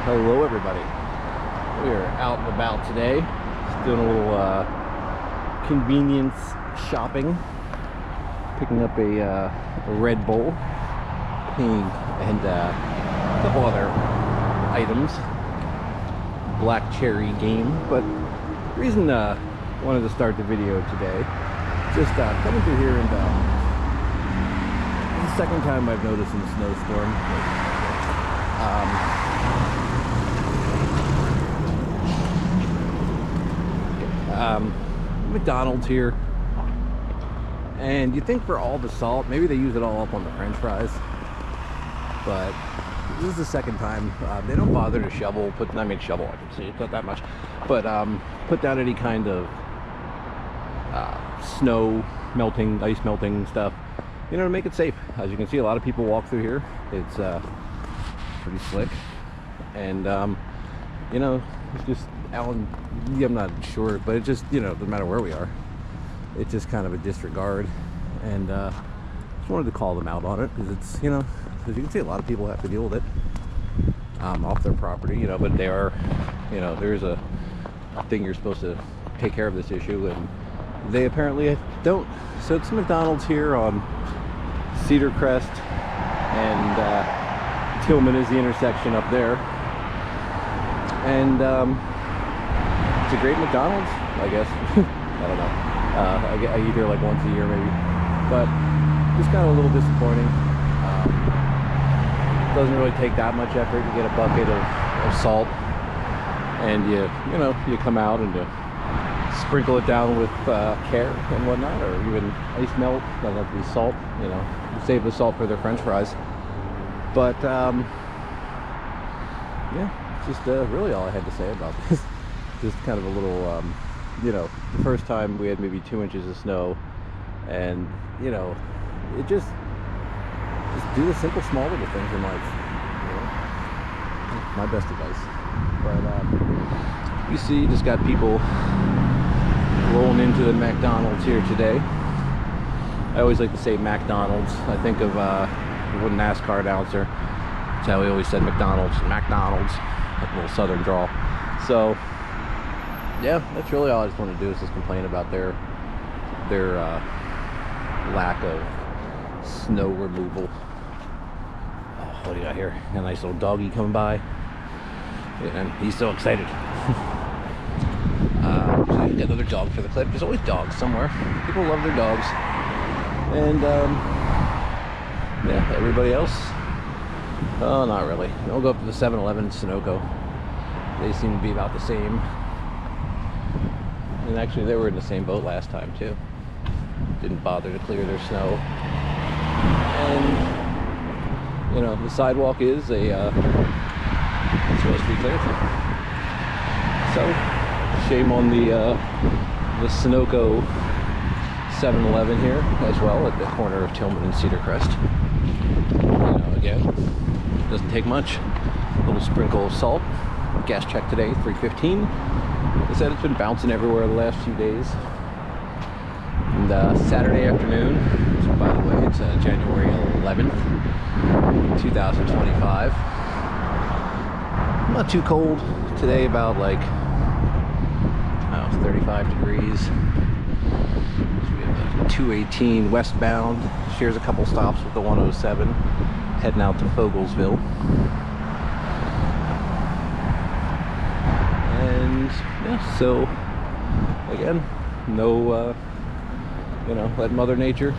Hello everybody. We are out and about today. Just doing a little convenience shopping. Picking up a Red Bull, pink, and a couple other items. Black cherry game. But the reason I wanted to start the video today, just coming through here, and this is the second time I've noticed in the snowstorm. McDonald's here, and you think for all the salt, maybe they use it all up on the French fries, but this is the second time. They don't bother to shovel, I can see it's not that much, but put down any kind of snow melting, ice melting stuff, you know, to make it safe. As you can see, a lot of people walk through here. It's pretty slick, and you know, it's just Alan, I'm not sure, but it just, you know, doesn't matter where we are, it's just kind of a disregard, and just wanted to call them out on it, because it's, you know, as you can see, a lot of people have to deal with it off their property, you know, but they are, you know, there's a thing you're supposed to take care of this issue, and they apparently don't. So it's McDonald's here on Cedar Crest, and Tillman is the intersection up there, and it's a great McDonald's, I guess. I don't know. I eat here like once a year maybe, but just kind of a little disappointing. Doesn't really take that much effort to get a bucket of salt, and you know, you come out and you sprinkle it down with care and whatnot, or even ice melt. Doesn't have to be salt, you know. You save the salt for their French fries. But yeah, just really all I had to say about this. Just kind of a little, you know, the first time we had maybe 2 inches of snow, and, you know, it just do the simple, small little things in life, you know? My best advice. But you see, you just got people rolling into the McDonald's here today. I always like to say McDonald's. I think of one NASCAR announcer. That's how he always said McDonald's, like a little southern drawl. So yeah, that's really all I just want to do, is just complain about their lack of snow removal. Oh, what do you got here? A nice little doggy coming by, and he's so excited. So I get another dog for the clip. There's always dogs somewhere. People love their dogs, and yeah, everybody else, oh, not really. We'll go up to the 7-Eleven in Sunoco. They seem to be about the same. And actually, they were in the same boat last time too. Didn't bother to clear their snow. And you know, the sidewalk is supposed to be cleared. So shame on the Sunoco 7-Eleven here as well, at the corner of Tillman and Cedar Crest. You know, again, doesn't take much. A little sprinkle of salt. Gas check today, $3.15. They said it's been bouncing everywhere the last few days. And Saturday afternoon, so by the way, it's January 11th, 2025. Not too cold today, about like, I don't know, 35 degrees. So we have the 218 westbound, shares a couple stops with the 107, heading out to Fogelsville. Yeah, so again, no, you know, let Mother Nature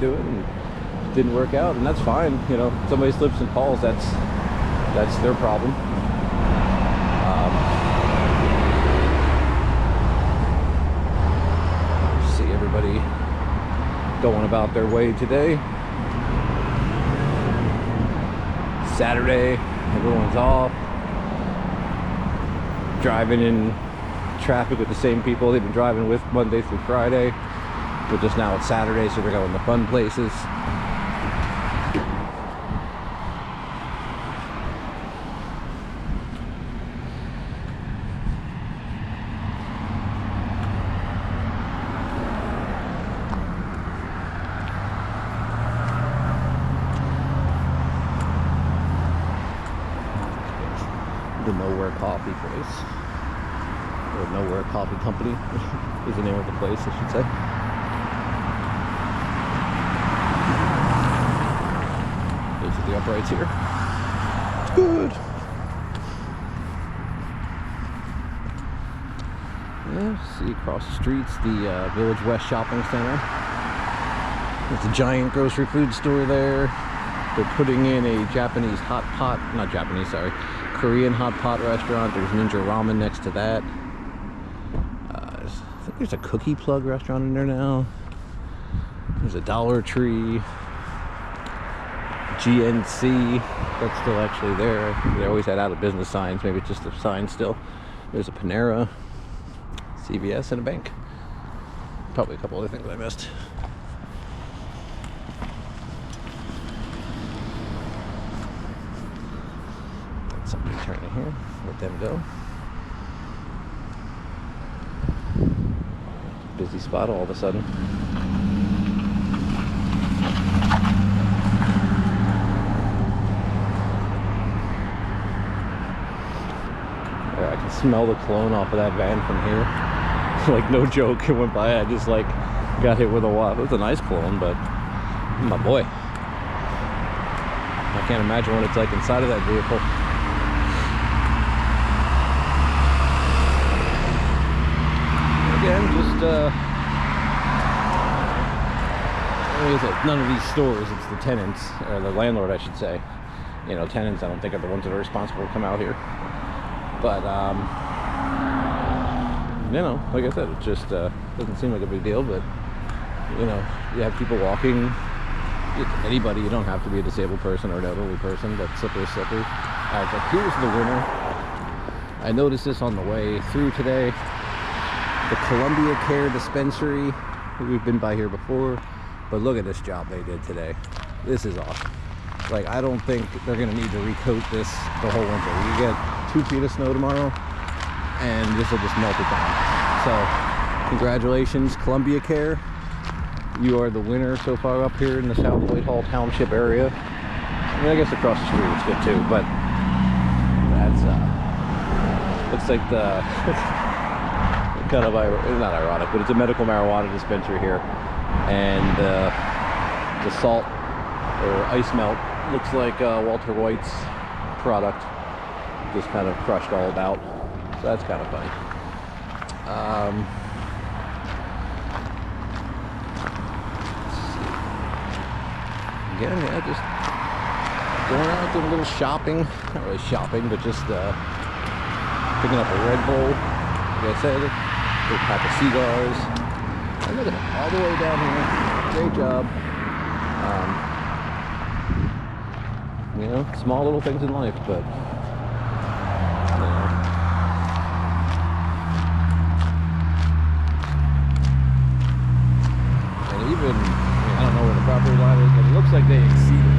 do it, and it didn't work out, and that's fine. You know, somebody slips and falls, that's their problem. See everybody going about their way today. Saturday, everyone's off. Driving in traffic with the same people they've been driving with Monday through Friday, but just now it's Saturday, so they're going to fun places. the Nowhere Coffee place. Or Nowhere Coffee Company is the name of the place, I should say. Those are the uprights here. It's good. Yeah, see across the streets the Village West Shopping Center. There's a giant grocery food store there. They're putting in a Japanese hot pot, not Japanese, sorry, Korean hot pot restaurant. There's Ninja Ramen next to that. I think there's a Cookie Plug restaurant in there now. There's a Dollar Tree. GNC, that's still actually there. They always had out of business signs, maybe it's just a sign still. There's a Panera, CVS, and a bank. Probably a couple other things I missed. Got somebody turning here, let them go. Busy spot all of a sudden. I can smell the cologne off of that van from here. Like, no joke, it went by, I just like got hit with a waft. It was a nice cologne, but my boy, I can't imagine what it's like inside of that vehicle. Again, just like I said, none of these stores, it's the tenants, or the landlord I should say. You know, tenants I don't think are the ones that are responsible to come out here. But, you know, like I said, it just doesn't seem like a big deal, but, you know, you have people walking, anybody, you don't have to be a disabled person or an elderly person, but slippery, slippery. Alright, but here's the winner. I noticed this on the way through today. The Columbia Care Dispensary, we've been by here before, but look at this job they did today. This is awesome. Like, I don't think they're going to need to recoat this the whole winter. You get 2 feet of snow tomorrow, and this will just melt it down. So, congratulations, Columbia Care. You are the winner so far up here in the South Whitehall Township area. I mean, I guess across the street it's good too, but that's, looks like the, kind of, not ironic, but it's a medical marijuana dispensary here. And the salt, or ice melt, looks like Walter White's product, just kind of crushed all about. So that's kind of funny. Again, yeah, just going around doing a little shopping. Not really shopping, but just picking up a Red Bull, like I said, a pack of cigars. And look at it, all the way down here. Great job. You know, small little things in life, but you know. And even, I don't know where the property line is, but it looks like they exceeded.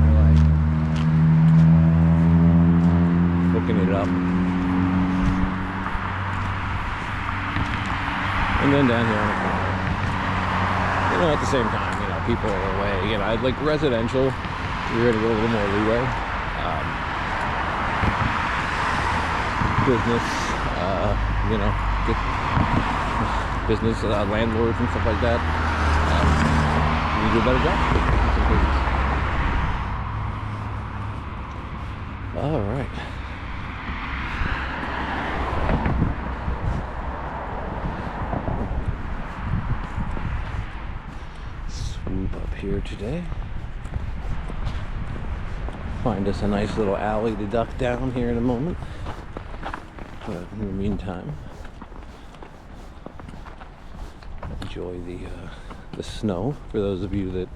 They're like hooking it up. And then down here on the corner, you know, at the same time, you know, people are away. You know, I'd like residential. You're going to get a little more leeway. Business, you know, business landlords and stuff like that. You do a better job. All right. Swoop up here today. Find us a nice little alley to duck down here in a moment. But in the meantime, enjoy the snow. For those of you that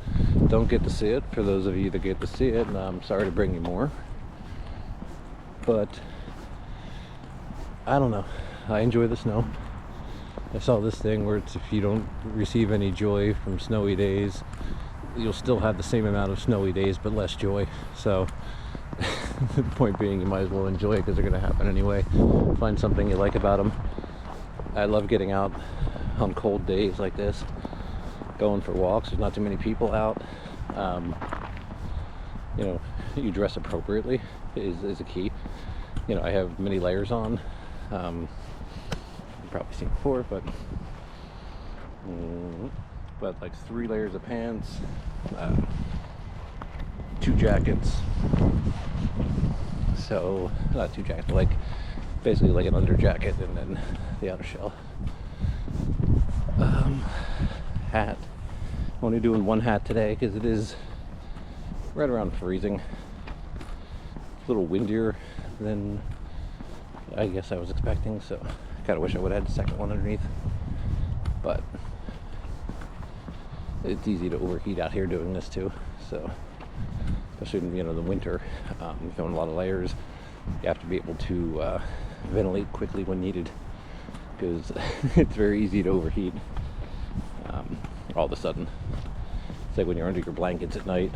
don't get to see it, for those of you that get to see it, and I'm sorry to bring you more. But I don't know. I enjoy the snow. I saw this thing where it's, if you don't receive any joy from snowy days, you'll still have the same amount of snowy days but less joy. So the point being, you might as well enjoy it because they're going to happen anyway. Find something you like about them. I love getting out on cold days like this, going for walks. There's not too many people out. you know, you dress appropriately is a key. You know, I have many layers on. You've probably seen before, but like 3 layers of pants, 2 jackets. So not 2 jackets, but like basically like an under jacket and then the outer shell. Hat. I'm only doing 1 hat today because it is right around freezing. A little windier than I guess I was expecting, so I kind of wish I would have had the second one underneath. But it's easy to overheat out here doing this too. So especially in, you know, the winter, doing a lot of layers, you have to be able to ventilate quickly when needed, because it's very easy to overheat all of a sudden. It's like when you're under your blankets at night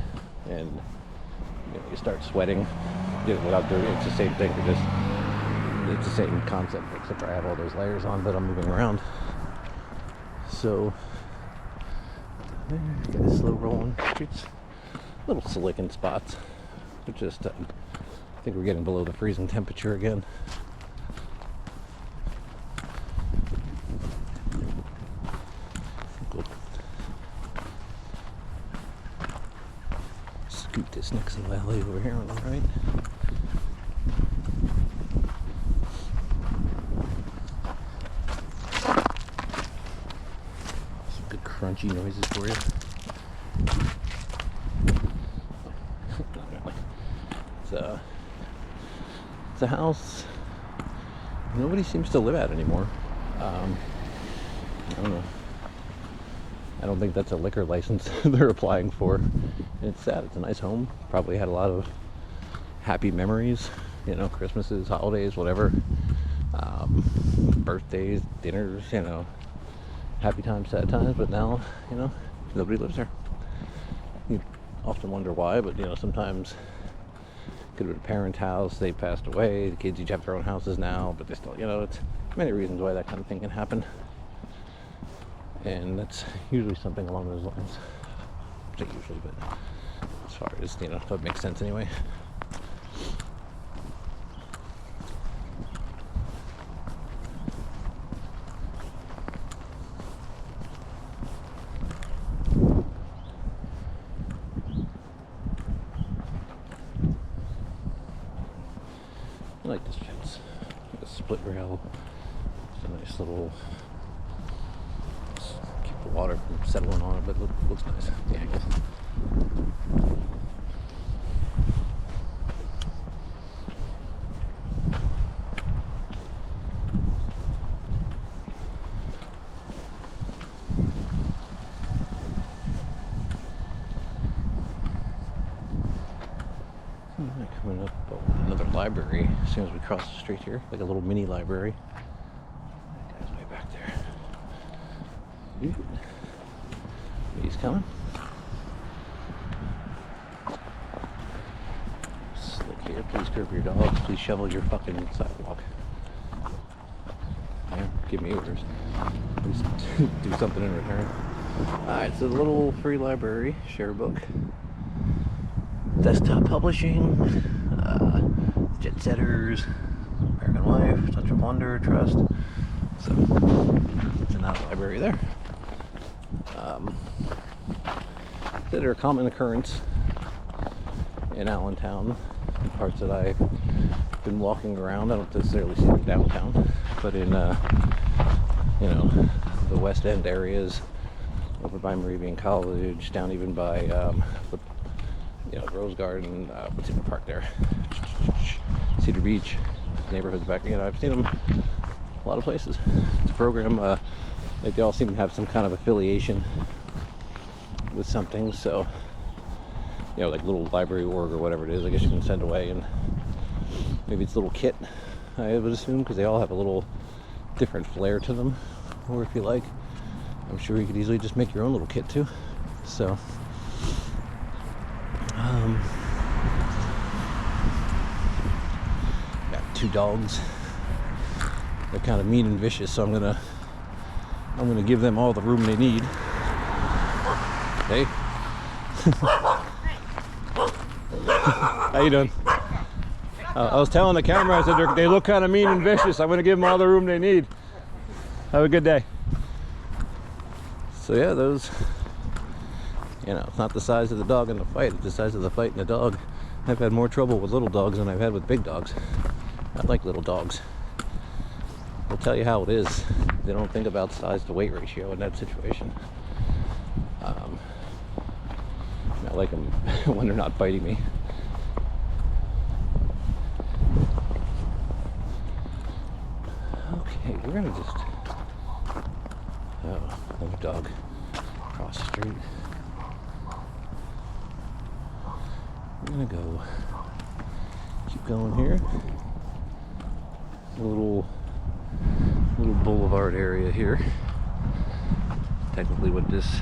and you know, you start sweating, you know, without doing it. It's the same thing. It's the same concept, except for I have all those layers on that I'm moving around. So there, get a slow rolling streets, little slick in spots, but just I think we're getting below the freezing temperature again. Scoot this next little alley over here on the right. Some good crunchy noises for you. It's a house nobody seems to live at anymore. I don't know. I don't think that's a liquor license they're applying for. It's sad. It's a nice home. Probably had a lot of happy memories, you know, Christmases, holidays, whatever, birthdays, dinners, you know, happy times, sad times. But now, you know, nobody lives there. You often wonder why, but you know, sometimes it could have been a parent's house, they passed away, the kids each have their own houses now, but they still, you know, it's many reasons why that kind of thing can happen. And that's usually something along those lines. Not usually, but as far as, you know, if it makes sense anyway. I like this fence. Like a split rail. It's a nice little, keep the water from settling on it, but it looks nice. The angle. Coming up another library as soon as we cross the street here, like a little mini library. That guy's way back there. Ooh. He's coming. Slick here. Please curb your dogs. Please shovel your fucking sidewalk. Yeah, give me orders. Please do something in return. Alright, so the little free library, share a book. Desktop publishing, Jet Setters, American Life, Touch of Wonder, Trust. So, it's another library there. That are a common occurrence in Allentown, in parts that I've been walking around. I don't necessarily see them downtown, but in, you know, the West End areas, over by Moravian College, down even by, you know, Rose Garden, what's in the park there? Cedar Beach, neighborhoods back, you know, I've seen them a lot of places. It's a program, like they all seem to have some kind of affiliation with something, so, you know, like little library org or whatever it is, I guess you can send away, and maybe it's a little kit, I would assume, because they all have a little different flair to them, or if you like, I'm sure you could easily just make your own little kit too, so. Got 2 dogs. They're kind of mean and vicious, so I'm gonna give them all the room they need. Hey. How you doing? I was telling the camera, I said they look kind of mean and vicious. I'm going to give them all the room they need. Have a good day. So yeah, those, you know, it's not the size of the dog in the fight, it's the size of the fight in the dog. I've had more trouble with little dogs than I've had with big dogs. I like little dogs. I'll tell you how it is. They don't think about size to weight ratio in that situation. I like them when they're not biting me. Okay, we're gonna just... Oh, another dog across the street. We're gonna go keep going here. A little boulevard area here. Technically what this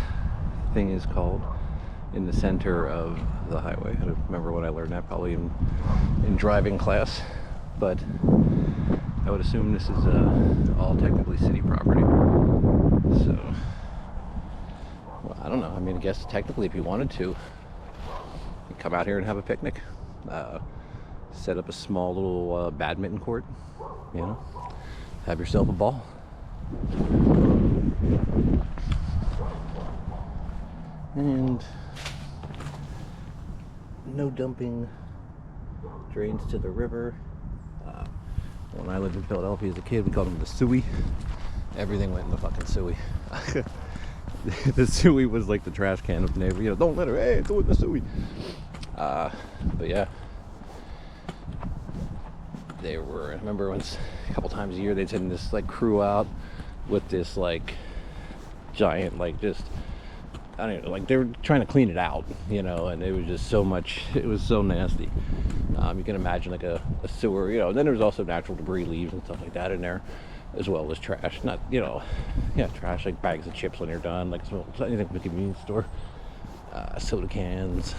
thing is called, in the center of the highway. I don't remember when I learned that, probably in driving class, but I would assume this is all technically city property. So, well, I don't know. I mean, I guess technically if you wanted to, you come out here and have a picnic. Set up a small little badminton court, you know, have yourself a ball. And no dumping drains to the river. When I lived in Philadelphia as a kid, we called them the suey. Everything went in the fucking suey. The suey was like the trash can of the neighbor. You know, don't let her, hey, go in the suey. But yeah. They were, I remember once, a couple times a year, they'd send this like crew out with this like giant, like just, I don't know, like they were trying to clean it out, you know, and it was just so much, it was so nasty. You can imagine like a sewer, you know, and then there was also natural debris, leaves and stuff like that in there, as well as trash. Not, you know, yeah, trash like bags of chips when you're done, like anything from the convenience store, soda cans,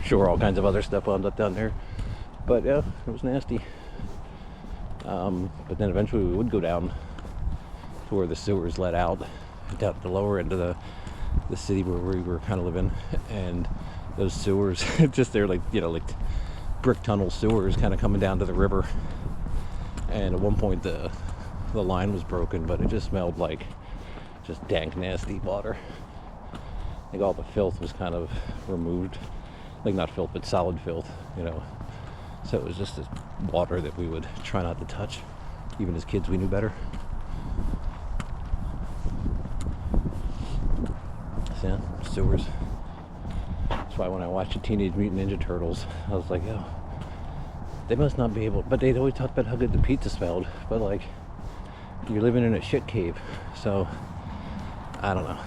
sure, all kinds of other stuff wound up down there. But yeah, it was nasty. But then eventually we would go down to where the sewers let out, down at the lower end of the city where we were kind of living, and those sewers, just they're like, you know, like brick tunnel sewers kind of coming down to the river. And at one point the line was broken, but it just smelled like just dank, nasty water. Like all the filth was kind of removed, like not filth, but solid filth, you know. So it was just this water that we would try not to touch. Even as kids, we knew better. So, yeah, sewers. That's why when I watched the Teenage Mutant Ninja Turtles, I was like, yo, they must not be able, but they'd always talked about how good the pizza smelled, but like, you're living in a shit cave, so, I don't know.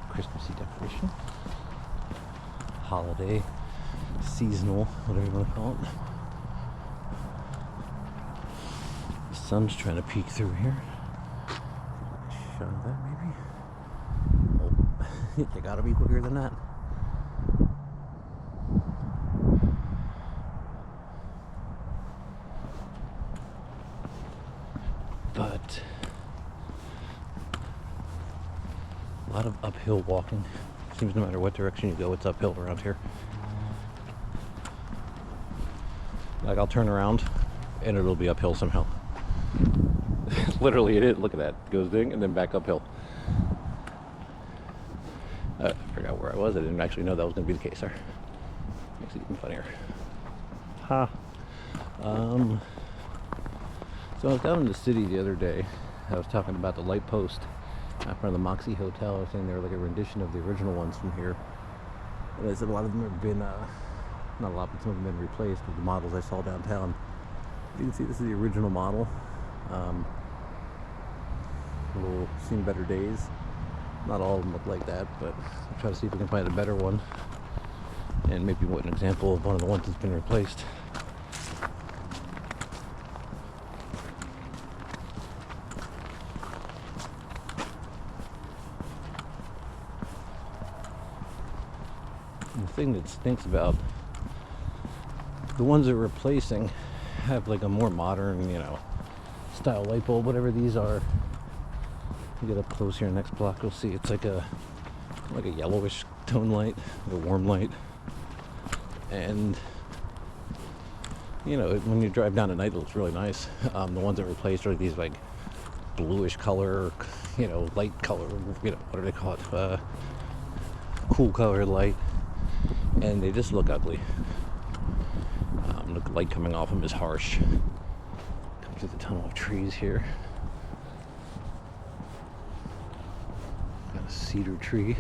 Christmassy decoration, holiday, seasonal, whatever you want to call it. The sun's trying to peek through here. Shot of that maybe. Oh, you gotta be quicker than that. But a lot of uphill walking. Seems no matter what direction you go, it's uphill around here. Like I'll turn around and it'll be uphill somehow. Literally it is. Look at that. It goes ding and then back uphill. I forgot where I was. I didn't actually know that was going to be the case there. Makes it even funnier. Ha. So I was down in the city the other day. I was talking about the light post in front of the Moxie Hotel. I was saying they were like a rendition of the original ones from here. And I said a lot of them have been, not a lot, but some of them have been replaced with the models I saw downtown. You can see this is the original model. We'll seen better days. Not all of them look like that, but I'll try to see if we can find a better one. And maybe what an example of one of the ones that's been replaced. And the thing that stinks about the ones that are replacing have like a more modern, style light bulb, whatever these are. You get up close here, next block, you'll see it's like a yellowish tone light, like a warm light. And when you drive down at night, it looks really nice. The ones that replaced are these like bluish color, light color, what do they call it? Cool color light, and they just look ugly. The light coming off them is harsh. Come through the tunnel of trees here. Got a cedar tree,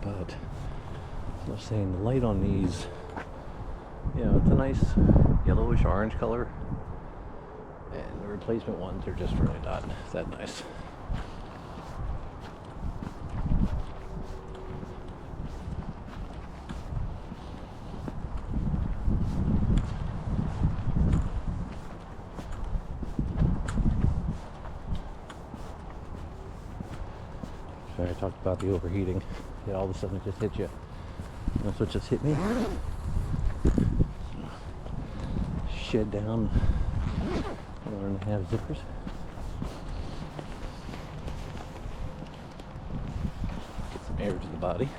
but as I was saying, the light on these, it's a nice yellowish orange color, and the replacement ones are just really not that nice. I talked about the overheating. All of a sudden it just hit you. That's what just hit me. Shed down 1.5 zippers. Get some air to the body.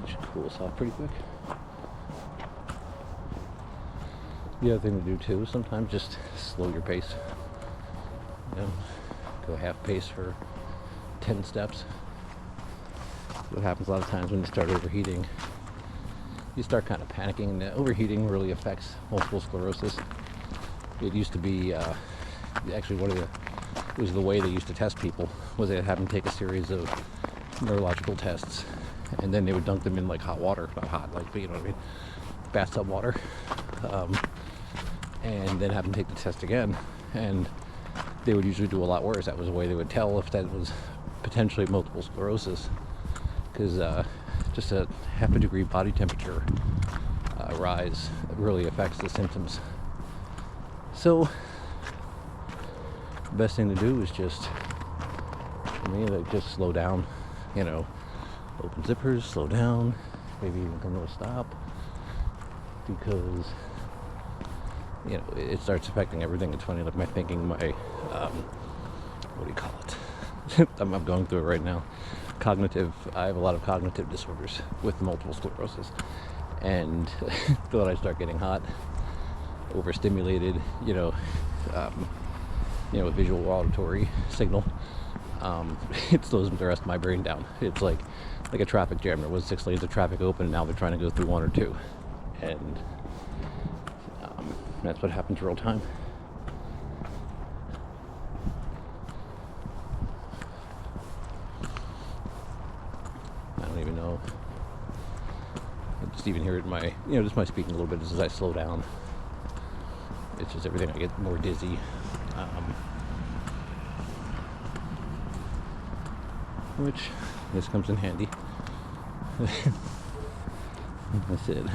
That should cool us off pretty quick. The other thing to do too is sometimes just slow your pace. Go half pace for 10 steps. What happens a lot of times when you start overheating, you start kind of panicking, and overheating really affects multiple sclerosis. It used to be actually it was the way they used to test people, was they'd have them take a series of neurological tests, and then they would dunk them in like hot water, not hot, like, but bathtub water, and then have them take the test again, and they would usually do a lot worse. That was the way they would tell if that was potentially multiple sclerosis, because just a half a degree body temperature rise really affects the symptoms. So the best thing to do is just, for me, like, just slow down, open zippers, slow down, maybe even come to a stop, because it starts affecting everything. It's funny, like my thinking, my, what do you call it? I'm going through it right now. I have a lot of cognitive disorders with multiple sclerosis. And when I start getting hot, overstimulated, visual auditory signal, it slows the rest of my brain down. It's like a traffic jam. There was 6 lanes of traffic open, and now they're trying to go through 1 or 2. And that's what happens real time. I don't even know. I just even hear it in my, just my speaking a little bit as I slow down. It's just everything. I get more dizzy. Which, this comes in handy. I said,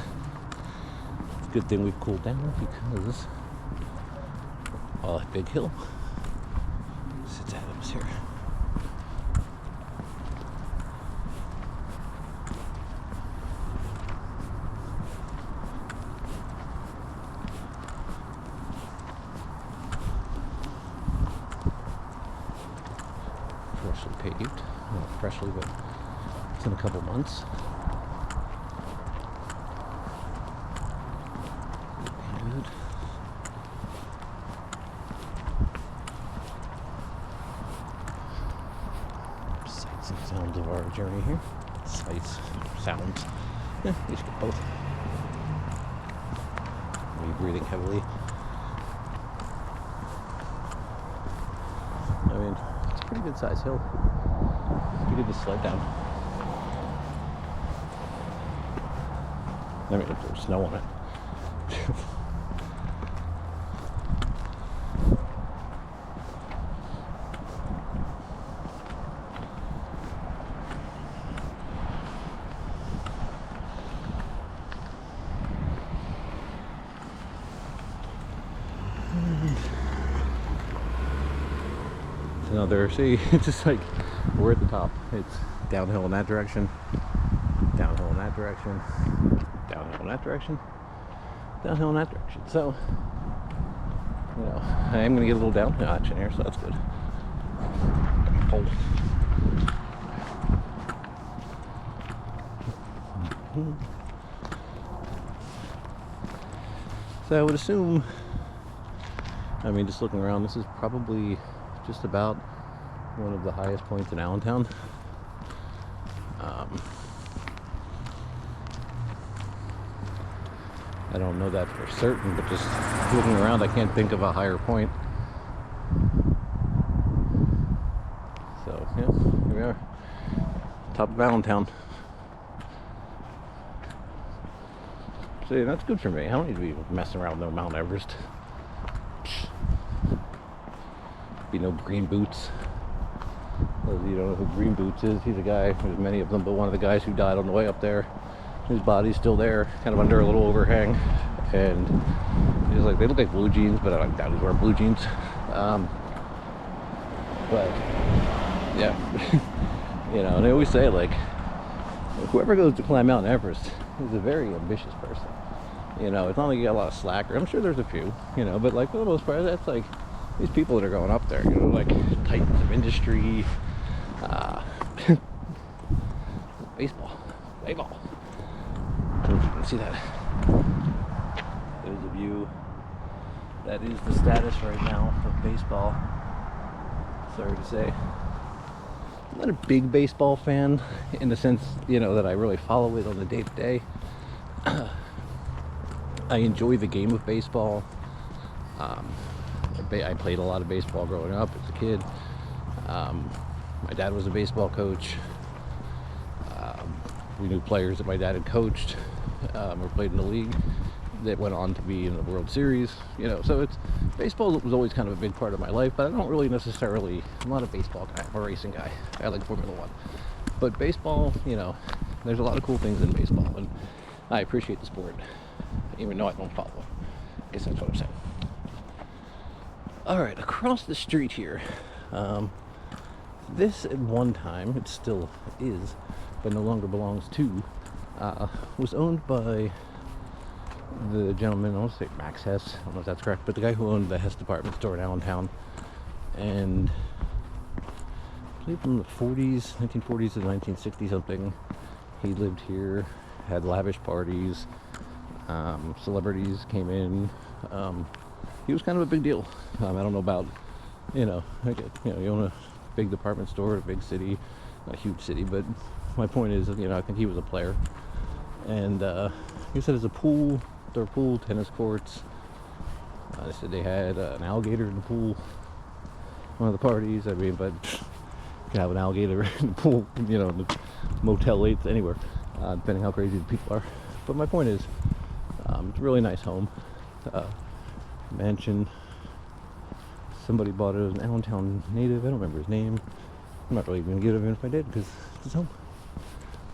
it's a good thing we've cooled down, because that big hill sits Adams here. Freshly paved. Not freshly, but it's in a couple months. Good. Sights and sounds of our journey here. Sights, sounds. Yeah, you should get both. Are you breathing heavily? I mean, it's a pretty good sized hill. We did the sled down. I mean, if there's snow on it. See, it's just like we're at the top. It's downhill in that direction, downhill in that direction, that direction, downhill in that direction. So, you know, I am going to get a little downhill action here, so that's good. Pole. So I would assume, I mean, just looking around, this is probably just about one of the highest points in Allentown. I don't know that for certain, but just looking around, I can't think of a higher point. So, yeah, here we are, top of Allentown. See, that's good for me. I don't need to be messing around with no Mount Everest. Be no green boots. Those of you don't know who Green Boots is, he's a guy, there's many of them, but one of the guys who died on the way up there. His body's still there, kind of under a little overhang, and he's like, they look like blue jeans, but I doubt he's wearing blue jeans. But yeah, you know, and they always say, like, whoever goes to climb Mount Everest is a very ambitious person. You know, it's not like you got a lot of slackers. I'm sure there's a few, you know, but like for the most part, that's like these people that are going up there, you know, like titans of industry, baseball. I don't know if you can see that. Those of you, that is the status right now of baseball. Sorry to say. I'm not a big baseball fan in the sense, you know, that I really follow it on the day-to-day. I enjoy the game of baseball. I played a lot of baseball growing up as a kid. My dad was a baseball coach. We knew players that my dad had coached or played in the league that went on to be in the World Series. You know, so baseball was always kind of a big part of my life, but I don't really necessarily, I'm not a baseball guy, I'm a racing guy. I like Formula One. But baseball, you know, there's a lot of cool things in baseball, and I appreciate the sport, even though I don't follow it. I guess that's what I'm saying. All right, across the street here, this at one time, it still is, but no longer belongs to, was owned by the gentleman, I want to say Max Hess, I don't know if that's correct, but the guy who owned the Hess department store in Allentown, and I believe from the 1940s to 1960 something, he lived here, had lavish parties, celebrities came in, he was kind of a big deal. I don't know about, you know, you own a big department store in a big city, not a huge city, but my point is, you know, I think he was a player. And he said there's a pool, tennis courts. They said they had an alligator in the pool, one of the parties. I mean, but you can have an alligator in the pool, you know, in the Motel 8, anywhere, depending how crazy the people are. But my point is, it's a really nice home, mansion. Somebody bought it as an Allentown native. I don't remember his name. I'm not really going to give it to him if I did, because it's his home.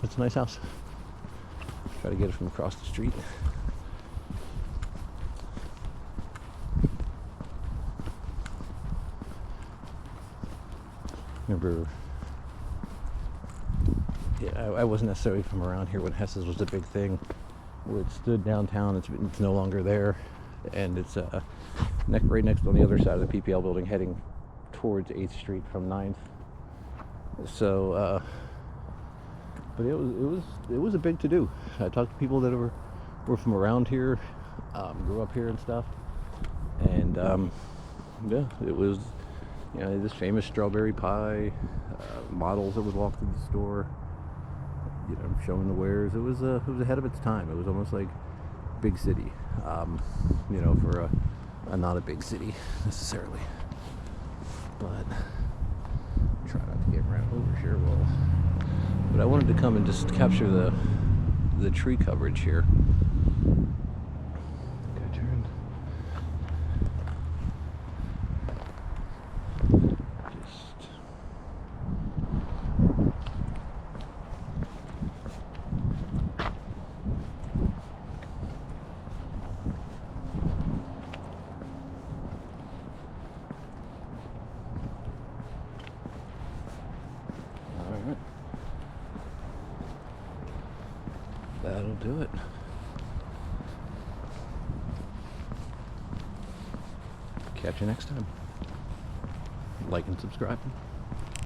It's a nice house. Try to get it from across the street. Remember, yeah, I wasn't necessarily from around here when Hess's was a big thing, where it stood downtown. It's no longer there, and it's right next on the other side of the PPL building, heading towards 8th Street from 9th. So, but it was a big to do. I talked to people that were from around here, grew up here and stuff, and yeah, it was, you know, this famous strawberry pie, models that would walk through the store, you know, showing the wares. It was ahead of its time. It was almost like big city, you know, for a not a big city necessarily. But try not to get ran over here. Well, but I wanted to come and just capture the tree coverage here. Okay, turn. Just. That'll do it. Catch you next time. Like and subscribe.